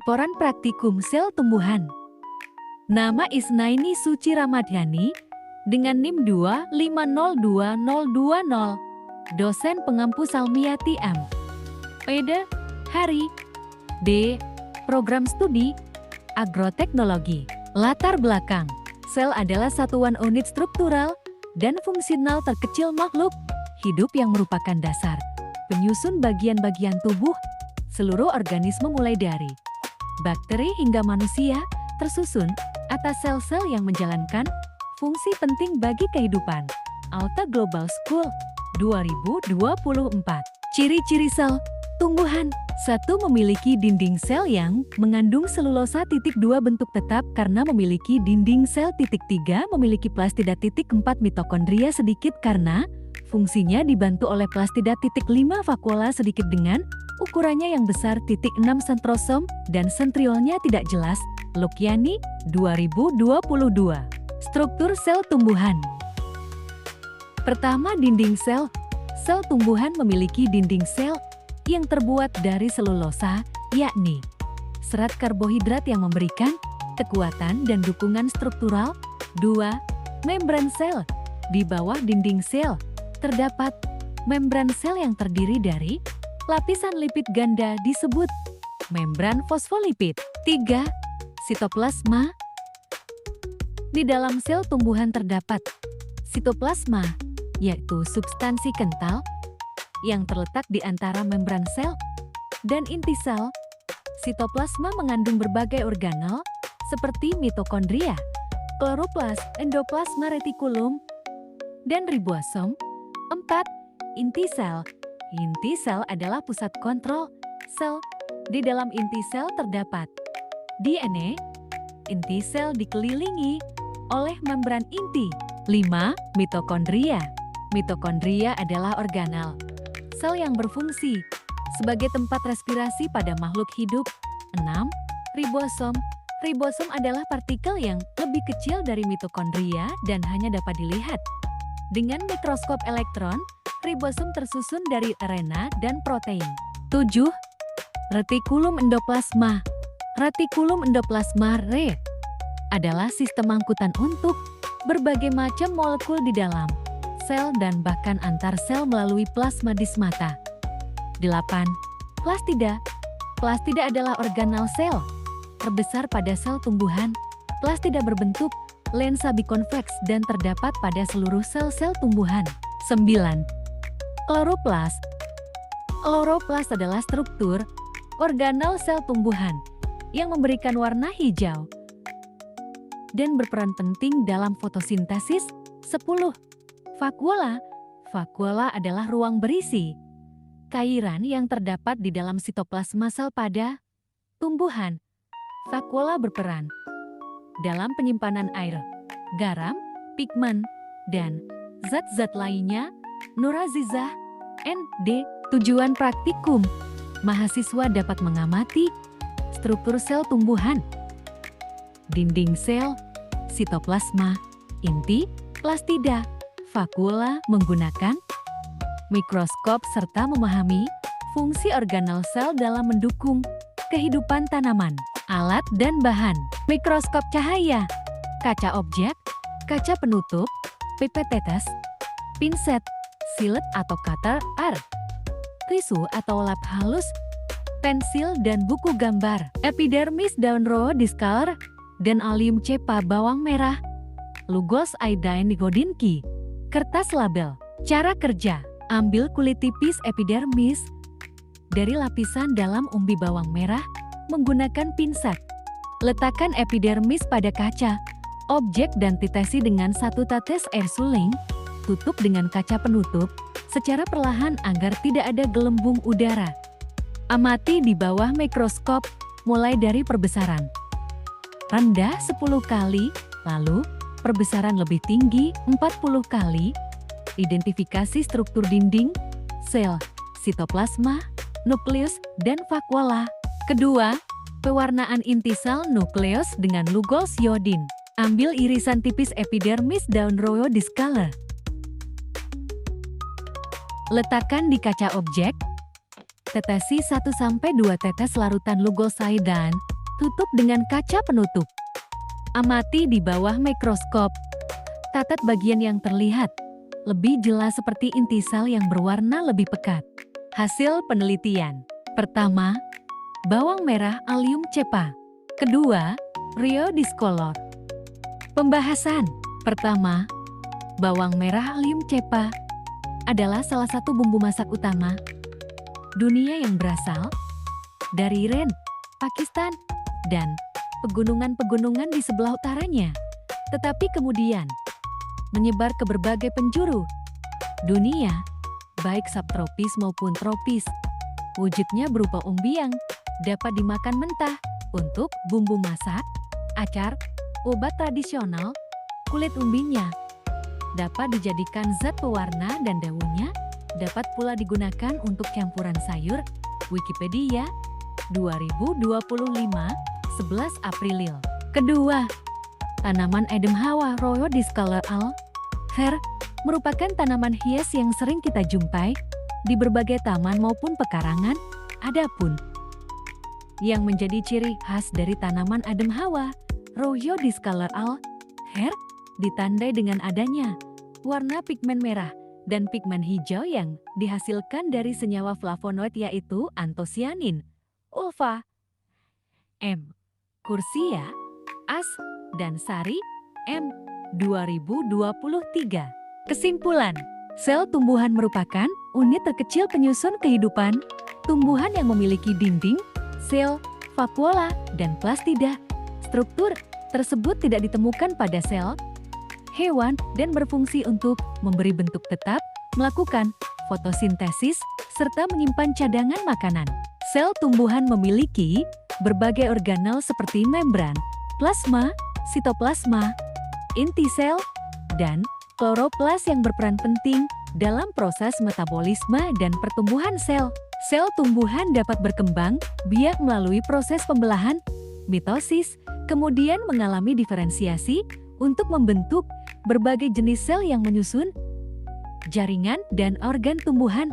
Laporan Praktikum Sel Tumbuhan. Nama Isnaini Suci Ramadhani dengan NIM 2502020. Dosen pengampu Salmiati M. Pede, Hari. D. Program Studi Agroteknologi. Latar belakang. Sel adalah satuan unit struktural dan fungsional terkecil makhluk hidup yang merupakan dasar penyusun bagian-bagian tubuh seluruh organisme mulai dari bakteri hingga manusia, tersusun atas sel-sel yang menjalankan fungsi penting bagi kehidupan. Alta Global School 2024. Ciri-ciri sel tumbuhan. 1. Memiliki dinding sel yang mengandung selulosa. 2. Bentuk tetap karena memiliki dinding sel. 3. Memiliki plastida. 4. Mitokondria sedikit karena fungsinya dibantu oleh plastida. 5. Vakuola sedikit dengan ukurannya yang besar. 6. Sentrosom dan sentriolnya tidak jelas. Lokiani 2022. Struktur sel tumbuhan. Pertama, dinding sel. Sel tumbuhan memiliki dinding sel yang terbuat dari selulosa, yakni serat karbohidrat yang memberikan kekuatan dan dukungan struktural. 2. Membran sel. Di bawah dinding sel terdapat membran sel yang terdiri dari lapisan lipid ganda disebut membran fosfolipid. 3. Sitoplasma. Di dalam sel tumbuhan terdapat sitoplasma, yaitu substansi kental yang terletak di antara membran sel dan inti sel. Sitoplasma mengandung berbagai organel seperti mitokondria, kloroplas, endoplasma retikulum, dan ribosom. 4. Inti sel. Inti sel adalah pusat kontrol sel. Di dalam inti sel terdapat DNA. Inti sel dikelilingi oleh membran inti. 5. Mitokondria. Mitokondria adalah organel sel yang berfungsi sebagai tempat respirasi pada makhluk hidup. 6. Ribosom. Ribosom adalah partikel yang lebih kecil dari mitokondria dan hanya dapat dilihat dengan mikroskop elektron. Ribosom tersusun dari RNA dan protein. 7. Retikulum endoplasma. Retikulum endoplasma (RE) adalah sistem angkutan untuk berbagai macam molekul di dalam sel dan bahkan antar sel melalui plasmadismata. 8. Plastida. Plastida adalah organel sel terbesar pada sel tumbuhan. Plastida berbentuk lensa bikonveks dan terdapat pada seluruh sel-sel tumbuhan. 9. Kloroplas. Kloroplas adalah struktur organel sel tumbuhan yang memberikan warna hijau dan berperan penting dalam fotosintesis. 10. Vakuola. Vakuola adalah ruang berisi cairan yang terdapat di dalam sitoplasma sel pada tumbuhan. Vakuola berperan dalam penyimpanan air, garam, pigmen, dan zat-zat lainnya. Nurazizah, N.D. Tujuan praktikum. Mahasiswa dapat mengamati struktur sel tumbuhan, dinding sel, sitoplasma, inti, plastida, vakuola menggunakan mikroskop serta memahami fungsi organel sel dalam mendukung kehidupan tanaman. Alat dan bahan. Mikroskop cahaya, kaca objek, kaca penutup, pipet tetes, pinset, silet atau cutter art, tisu atau lap halus, pensil dan buku gambar. Epidermis daun rowo discolor dan allium cepa bawang merah. Lugos iodine godinki. Kertas label. Cara kerja. Ambil kulit tipis epidermis dari lapisan dalam umbi bawang merah menggunakan pinset. Letakkan epidermis pada kaca objek dan titesi dengan 1 tetes air suling. Tutup dengan kaca penutup secara perlahan agar tidak ada gelembung udara. Amati di bawah mikroskop mulai dari perbesaran rendah 10 kali, lalu perbesaran lebih tinggi 40 kali. Identifikasi struktur dinding, sel, sitoplasma, nukleus, dan vakuola. Kedua, pewarnaan inti sel nukleus dengan Lugos iodin. Ambil irisan tipis epidermis daun rowo discolor. Letakkan di kaca objek. Tetesi 1-2 tetes larutan Lugos iodine Tutup dengan kaca penutup. Amati di bawah mikroskop. Catat bagian yang terlihat lebih jelas seperti inti sel yang berwarna lebih pekat. Hasil penelitian. Pertama, bawang merah allium cepa. Kedua, Rio discolor. Pembahasan. Pertama, bawang merah allium cepa adalah salah satu bumbu masak utama dunia yang berasal dari Iran, Pakistan, dan pegunungan-pegunungan di sebelah utaranya, tetapi kemudian menyebar ke berbagai penjuru dunia, baik subtropis maupun tropis. Wujudnya berupa umbi yang dapat dimakan mentah untuk bumbu masak, acar, obat tradisional. Kulit umbinya dapat dijadikan zat pewarna dan daunnya dapat pula digunakan untuk campuran sayur. Wikipedia 2025, 11 April. Kedua, tanaman Adam Hawa Royo discolor al. Her merupakan tanaman hias yang sering kita jumpai di berbagai taman maupun pekarangan. Adapun yang menjadi ciri khas dari tanaman Adam Hawa Royo discolor al. Her ditandai dengan adanya warna pigmen merah dan pigmen hijau yang dihasilkan dari senyawa flavonoid yaitu antosianin, ulfa, M. Curcia, As, dan Sari, M. 2023. Kesimpulan, sel tumbuhan merupakan unit terkecil penyusun kehidupan. Tumbuhan yang memiliki dinding, sel, vakuola, dan plastida. Struktur tersebut tidak ditemukan pada sel hewan dan berfungsi untuk memberi bentuk tetap, melakukan fotosintesis, serta menyimpan cadangan makanan. Sel tumbuhan memiliki berbagai organel seperti membran, plasma, sitoplasma, inti sel, dan kloroplas yang berperan penting dalam proses metabolisme dan pertumbuhan sel. Sel tumbuhan dapat berkembang biak melalui proses pembelahan, mitosis, kemudian mengalami diferensiasi untuk membentuk berbagai jenis sel yang menyusun jaringan dan organ tumbuhan.